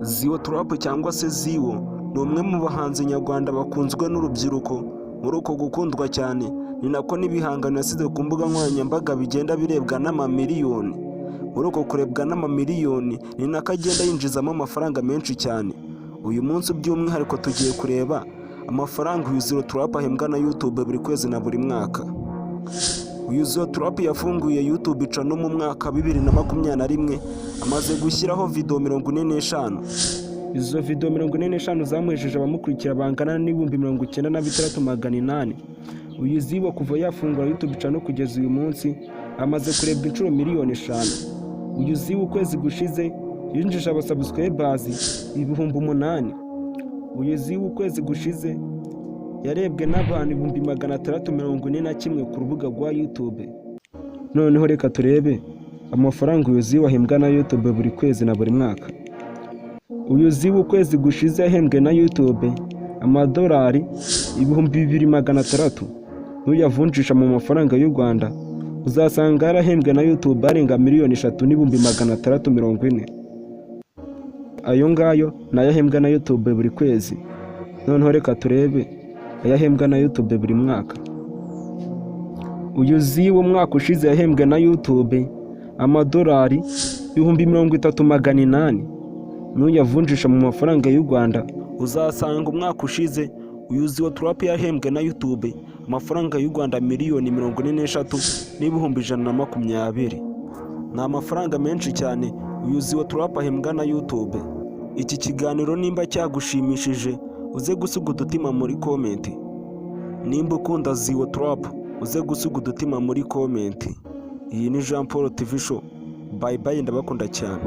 Ziwo Trap cyangwa se Ziwo ni umwe mu bahanzi nyarwanda bakunzwe n'urubyiruko. Muri uko gukundwa cyane ni nako n'ibihangano yasize ku mbuga nkoranyambaga bigenda birebwa n'amamiliyoni. Muri uko kurebwa n'amamiliyoni ni nako agenda yinjizamo amafaranga menshi cyane. Uyu munsi by'umwihariko tugiye kureba amafaranga uyu Ziwo Trap ahembwa na YouTube buri kwezi na buri mwaka. Uyu Ziwo Trap yafunguye YouTube channel mu mwaka 2021, amaze gushyiraho video 45. Izo video 45 zamuhesheje abamukurikira bangana n'ibihumbi 96,800. Uyu Ziwo kuva yafungura YouTube channel kugeza uyu munsi amaze kurebwa inshuro miliyoni 5. Uyu Ziwo ukwezi gushize yinjije abasubscribers 8,000. Uyu Ziwo ukwezi gushize yarebwe n'abantu 641 ku rubuga rwa YouTube. Noneho reka turebe amafaranga uyu Ziwo ahembwa na YouTube buri kwezi na buri mwaka. Uyu Ziwo ukwezi gushize yahembwe na YouTube amadolari 2,600. Nuyavunjisha mu mafaranga y'u Rwanda uzasanga yarahembwe na YouTube arenga miliyoni 3,640. Ayo ngayo nayahembwa na YouTube buri kwezi. Noneho reka turebe ayahembwa na YouTube buri mwaka. Uyu Ziwo umwaka ushize yahembwe na YouTube amadolari 30,800. Nuyavunjisha mu mafaranga y'u Rwanda uzasanga umwaka ushize uyu Ziwo Trap yahembwe na YouTube amafaranga y'u Rwanda miliyoni 43,120. Ni amafaranga menshi cyane uyu Ziwo Trap ahembwa na YouTube. Iki kiganiro nimba cyagushimishije uze gusiga udutima muri comment. Nimba ukunda Ziwo Trap uze gusiga udutima muri comment. Iyi ni Jean Paul TV Show. Bye bye, ndabakunda cyane.